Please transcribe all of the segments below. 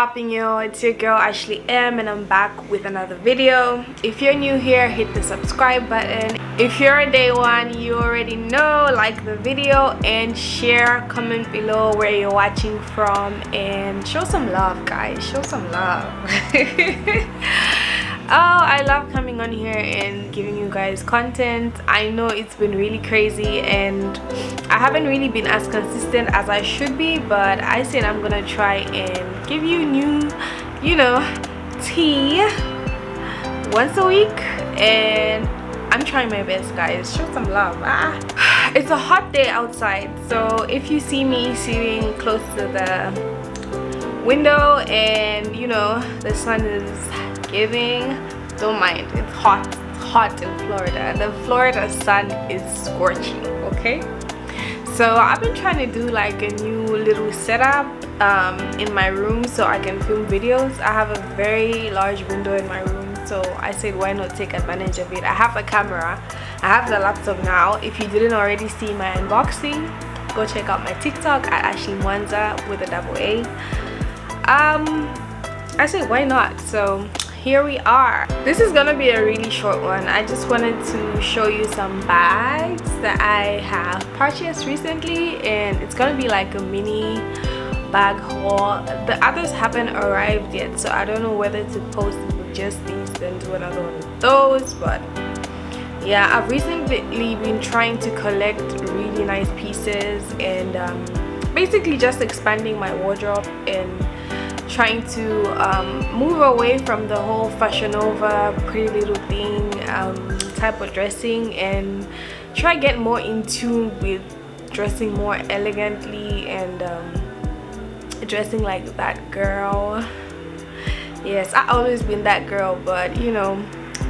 popping, yo? It's your girl Ashley M, and I'm back with another video. If you're new here, hit the subscribe button. If you're a day one, you already know, like the video and share. Comment below where you're watching from and show some love, guys. Show some love. Oh, I love coming on here and giving you guys content. I know it's been really crazy and I haven't really been as consistent as I should be, but I said I'm gonna try and give you new, tea once a week, and I'm trying my best, guys. Show some love. It's a hot day outside, so if you see me sitting close to the window and the sun is giving, don't mind. It's hot in Florida. The Florida sun is scorching, okay? So I've been trying to do like a new little setup in my room so I can film videos. I have a very large window in my room, so I said why not take advantage of it. I have a camera, I have the laptop now. If you didn't already see my unboxing, go check out my TikTok at Ashley Mwanza with a double A. I said why not, so here we are. This is gonna be a really short one. I just wanted to show you some bags that I have purchased recently, and it's gonna be like a mini bag haul. The others haven't arrived yet, so I don't know whether to post with just these then do another one with those. But yeah, I've recently been trying to collect really nice pieces and basically just expanding my wardrobe and trying to move away from the whole Fashion Nova pretty little thing type of dressing and try get more in tune with dressing more elegantly and dressing like that girl. Yes, I always been that girl, but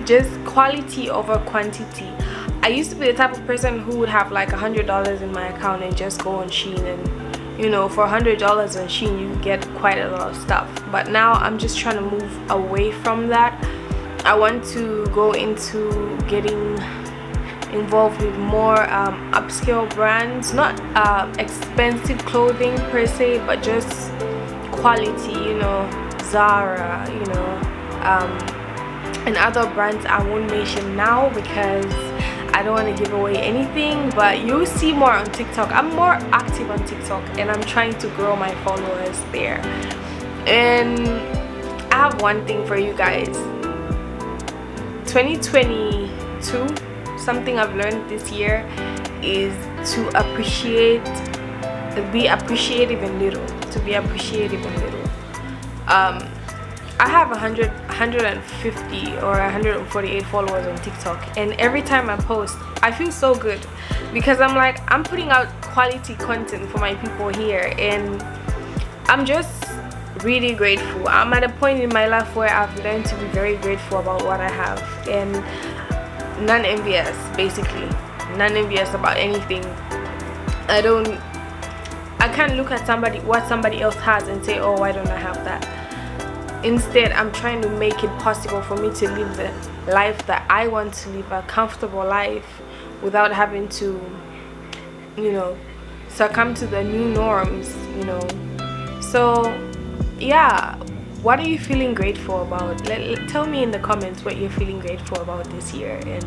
just quality over quantity. I used to be the type of person who would have like $100 in my account and just go on Shein, and for $100 on Shein you get quite a lot of stuff. But now I'm just trying to move away from that. I want to go into getting involved with more upscale brands, not expensive clothing per se, but just quality, Zara, and other brands I won't mention now because I don't want to give away anything, but you'll see more on TikTok. I'm more active on TikTok and I'm trying to grow my followers there. And I have one thing for you guys. 2022, something I've learned this year is to be appreciative in little. I have 150 or 148 followers on TikTok, and every time I post I feel so good because I'm like, I'm putting out quality content for my people here, and I'm just really grateful. I'm at a point in my life where I've learned to be very grateful about what I have and non-envious, basically non-envious about anything. I can't look at what somebody else has and say, oh, why don't I have that? Instead, I'm trying to make it possible for me to live the life that I want to live, a comfortable life without having to, succumb to the new norms, So, yeah, what are you feeling grateful about? Tell me in the comments what you're feeling grateful about this year and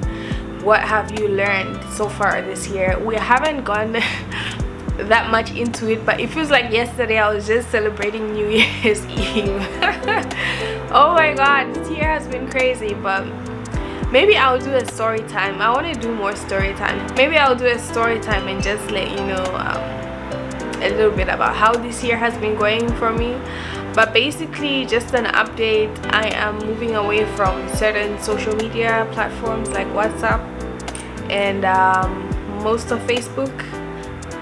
what have you learned so far this year. We haven't gone that much into it, but it feels like yesterday I was just celebrating New Year's Eve. Oh my god, this year has been crazy, but maybe I'll do a story time. I want to do more story time. Maybe I'll do a story time and just let you know a little bit about how this year has been going for me. But basically, just an update, I am moving away from certain social media platforms like WhatsApp and most of Facebook.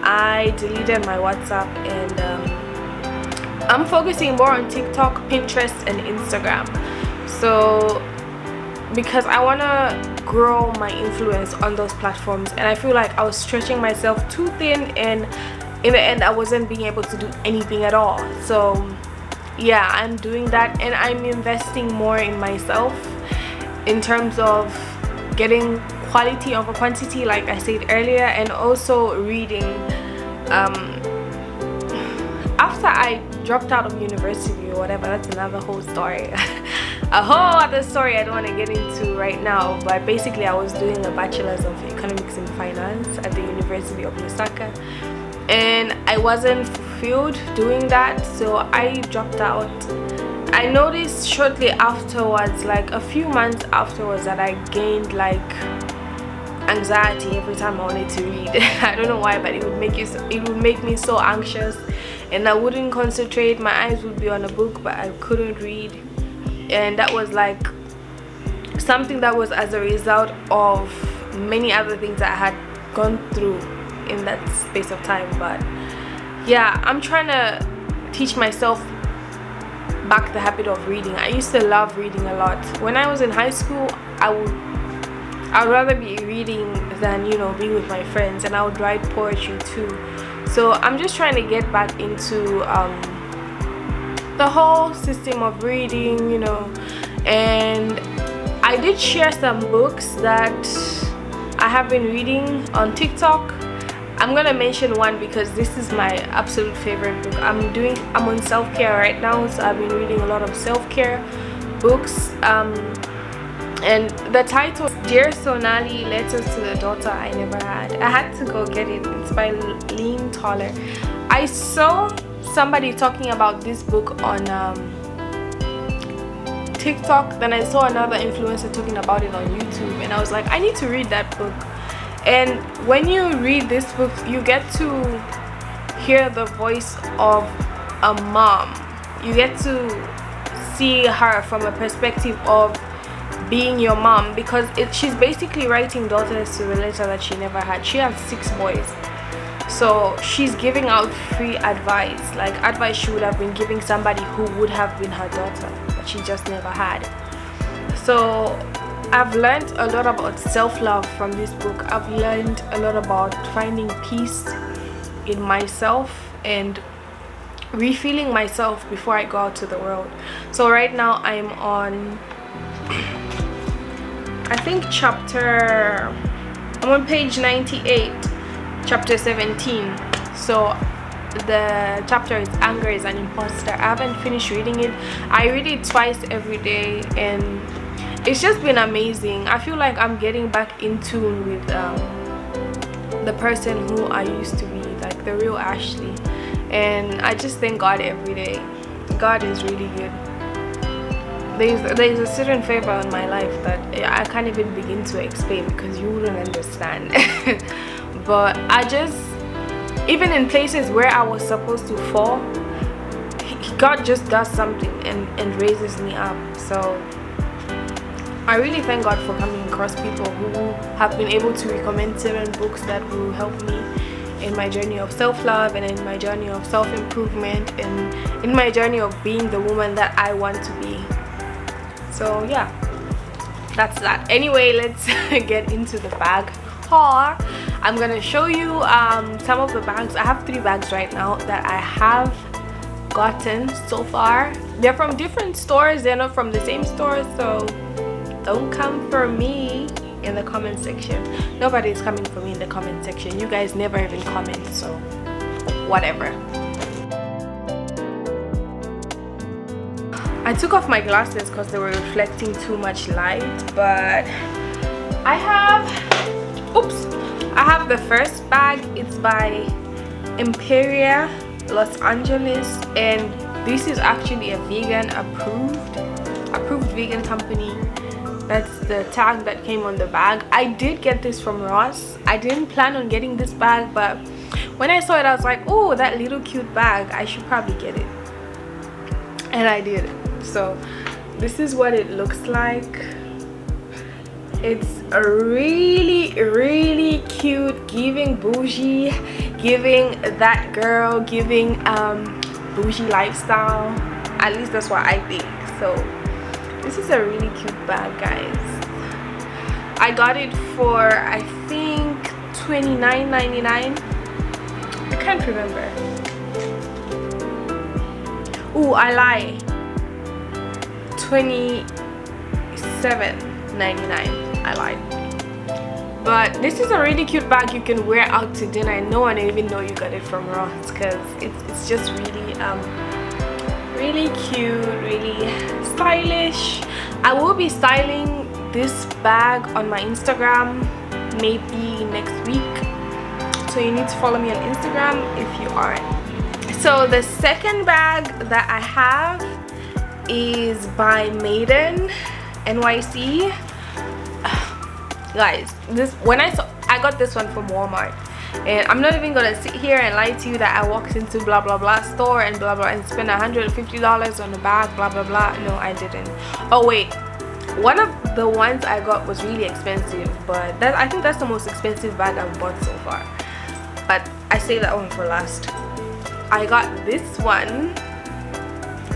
I deleted my WhatsApp and I'm focusing more on TikTok, Pinterest and Instagram. So because I want to grow my influence on those platforms, and I feel like I was stretching myself too thin, and in the end I wasn't being able to do anything at all. So yeah, I'm doing that, and I'm investing more in myself in terms of getting quality over quantity, like I said earlier, and also reading. I've after I dropped out of university or whatever, that's another whole story. A whole other story I don't want to get into right now, but basically I was doing a bachelor's of economics and finance at the University of Lusaka, and I wasn't fulfilled doing that, so I dropped out. I noticed shortly afterwards, like a few months afterwards, that I gained like anxiety every time I wanted to read. I don't know why, but it would make me so anxious, and I wouldn't concentrate. My eyes would be on a book, but I couldn't read. And that was like something that was as a result of many other things that I had gone through in that space of time. But yeah, I'm trying to teach myself back the habit of reading. I used to love reading a lot. When I was in high school, I'd rather be reading than, you know, being with my friends, and I would write poetry too. So I'm just trying to get back into the whole system of reading, you know. And I did share some books that I have been reading on TikTok. I'm gonna mention one because this is my absolute favorite book. I'm on self-care right now, so I've been reading a lot of self-care books. And the title is Dear Sonali, Letters to the Daughter I Never Had. I had to go get it. It's by Lean Toller. I saw somebody talking about this book on TikTok, then I saw another influencer talking about it on YouTube, and I was like, I need to read that book. And when you read this book, you get to hear the voice of a mom. You get to see her from a perspective of being your mom, because she's basically writing daughters to the letter that she never had. She has 6 boys, so she's giving out free advice, like advice she would have been giving somebody who would have been her daughter, but she just never had. So I've learned a lot about self-love from this book. I've learned a lot about finding peace in myself and refilling myself before I go out to the world. So right now I'm on, I think I'm on page 98, chapter 17. So the chapter is Anger is an Imposter. I haven't finished reading it. I read it twice every day, and it's just been amazing. I feel like I'm getting back in tune with the person who I used to be, like the real Ashley. And I just thank God every day. God is really good. There's a certain favor in my life that I can't even begin to explain because you wouldn't understand. But I just, even in places where I was supposed to fall, God just does something and raises me up. So I really thank God for coming across people who have been able to recommend certain books that will help me in my journey of self-love, and in my journey of self-improvement, and in my journey of being the woman that I want to be. So yeah, that's that. Anyway, let's get into the bag haul. I'm gonna show you some of the bags. I have 3 bags right now that I have gotten so far. They're from different stores, they're not from the same store, so don't come for me in the comment section. Nobody's coming for me in the comment section. You guys never even comment, so whatever. I took off my glasses because they were reflecting too much light, but I have the first bag. It's by Imperia Los Angeles, and this is actually a vegan approved vegan company. That's the tag that came on the bag. I did get this from Ross. I didn't plan on getting this bag, but when I saw it, I was like, oh, that little cute bag, I should probably get it. And I did. So this is what it looks like. It's a really cute, giving bougie, giving that girl, giving bougie lifestyle. At least that's what I think. So this is a really cute bag, guys. I got it for, I think, $29.99. I can't remember. Ooh, I lie. $27.99. I lied. But But this is a really cute bag you can wear out to dinner. No one even know you got it from Ross, because it's just really really cute, really stylish. I will be styling this bag on my Instagram maybe next week, so you need to follow me on Instagram if you aren't. So the second bag that I have is by Maden NYC. Guys, I got this one from Walmart, and I'm not even gonna sit here and lie to you that I walked into blah blah blah store and blah blah and spent $150 on a bag, blah blah blah. No, I didn't. Oh wait, one of the ones I got was really expensive, but I think that's the most expensive bag I've bought so far, but I saved that one for last. I got this one,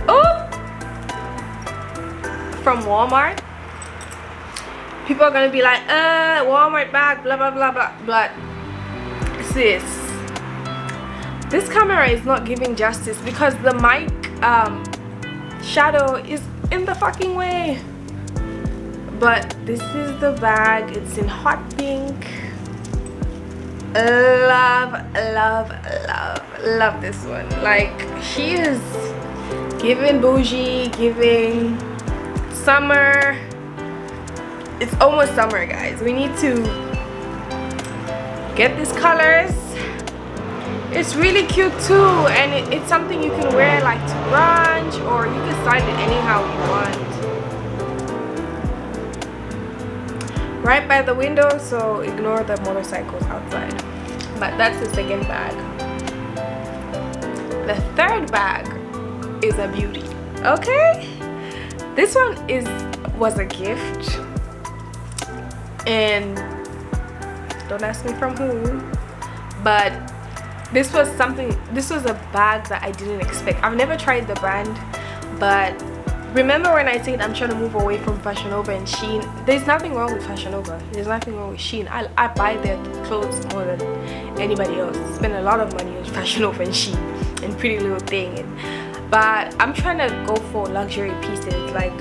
oh, from Walmart. People are gonna be like, Walmart bag, blah blah blah blah, but sis, this camera is not giving justice because the mic shadow is in the fucking way. But this is the bag. It's in hot pink. Love love love love this one. Like, she is giving bougie, giving summer. It's almost summer, guys. We need to get these colors. It's really cute too, and it's something you can wear like to brunch, or you can style it anyhow you want. Right by the window, so ignore the motorcycles outside. But that's the second bag. The third bag is a beauty. Okay, this one was a gift, and don't ask me from who, but this was a bag that I didn't expect. I've never tried the brand, but remember when I said I'm trying to move away from Fashion Nova and Shein? There's nothing wrong with Fashion Nova, there's nothing wrong with Shein. I buy their clothes more than anybody else. Spend a lot of money on Fashion Nova and Shein and Pretty Little Thing, but I'm trying to go for luxury pieces, like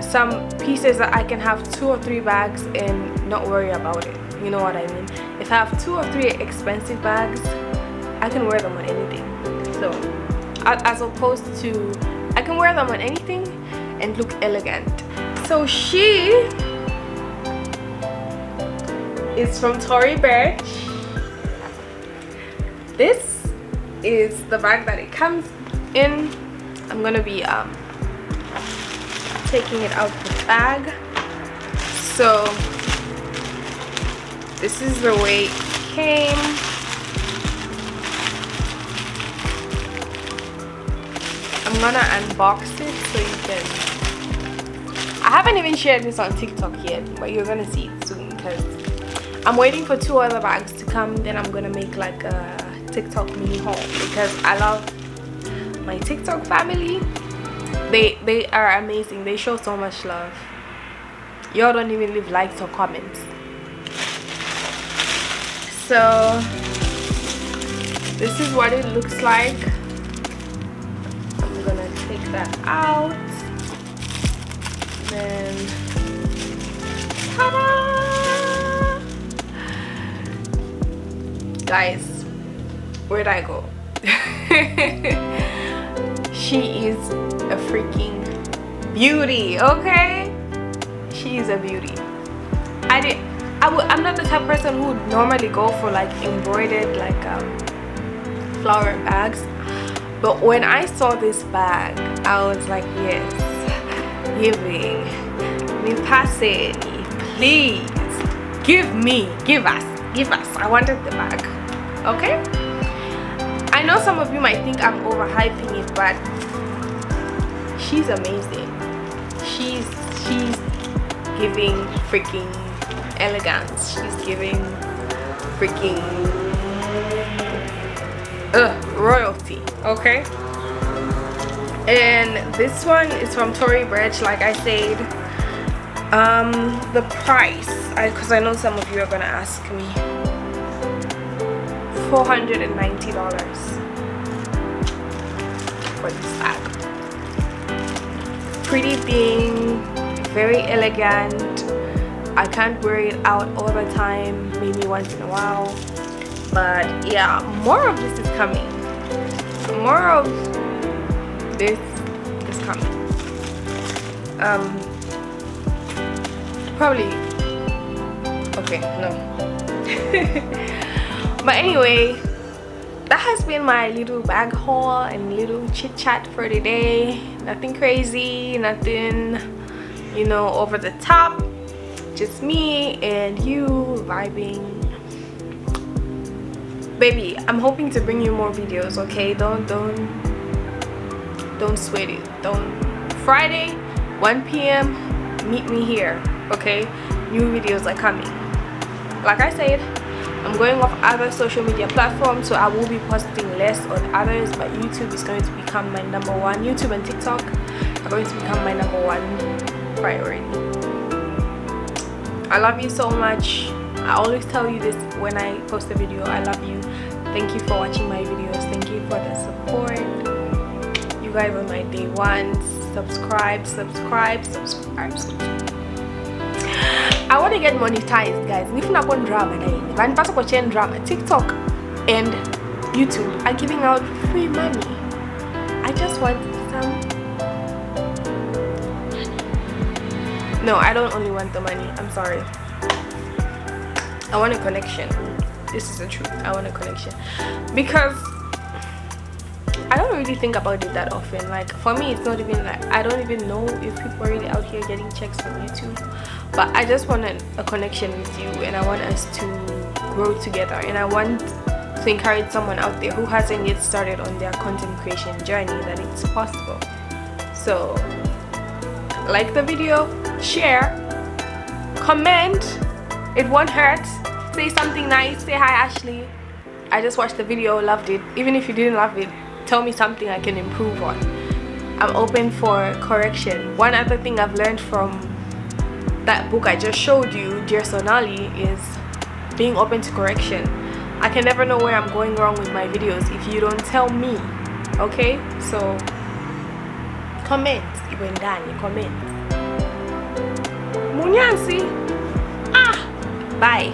some pieces that I can have 2 or 3 bags and not worry about it. You know what I mean? If I have 2 or 3 expensive bags, I can wear them on anything. So as opposed to, I can wear them on anything and look elegant. So she is from Tory Burch. This is the bag that it comes in. I'm gonna be taking it out the bag. So this is the way it came. I'm gonna unbox it so you can. I haven't even shared this on TikTok yet, but you're gonna see it soon because I'm waiting for 2 other bags to come. Then I'm gonna make like a TikTok mini haul because I love my TikTok family. They are amazing. They show so much love. Y'all don't even leave likes or comments. So this is what it looks like. I'm gonna take that out. Then ta-da! Guys, where'd I go? She is a freaking beauty, okay? She is a beauty. I'm not the type of person who would normally go for like embroidered like flower bags, but when I saw this bag, I was like, yes, giving me, pass it, please, give us. I wanted the bag. Okay, I know some of you might think I'm overhyping it, but she's amazing. She's giving freaking elegance. She's giving freaking royalty. Okay, and this one is from Tory Burch, like I said. The price, because I know some of you are gonna ask me, $490 for this bag. Pretty thing, very elegant. I can't wear it out all the time, maybe once in a while. But yeah, more of this is coming. More of this is coming. Probably okay, no. But anyway, that has been my little bag haul and little chit chat for the day. Nothing crazy, nothing, you know, over the top. Just me and you vibing. Baby, I'm hoping to bring you more videos, okay? Don't sweat it. Friday 1 p.m. meet me here, okay? New videos are coming. Like I said, I'm going off other social media platforms, so I will be posting less on others, but YouTube is going to become my number one. YouTube and TikTok are going to become my number one priority. I love you so much. I always tell you this when I post a video. I love you. Thank you for watching my videos. Thank you for the support. You guys are my day ones. Subscribe. I want to get monetized, guys. If not on drama, then pass drama. TikTok and YouTube are giving out free money. I just want some. No, I don't only want the money. I'm sorry. I want a connection. This is the truth. I want a connection because I don't really think about it that often. Like for me, it's not even like I don't even know if people are really out here getting checks from YouTube. But I just want a connection with you, and I want us to grow together, and I want to encourage someone out there who hasn't yet started on their content creation journey that it's possible. So like the video, share, comment. It won't hurt. Say something nice. Say hi, Ashley. I just watched the video, loved it. Even if you didn't love it, tell me something I can improve on. I'm open for correction. One other thing I've learned from that book I just showed you, Dear Sonali, is being open to correction. I can never know where I'm going wrong with my videos if you don't tell me. Okay? So comment. Even done, comment. Munyansi. Bye.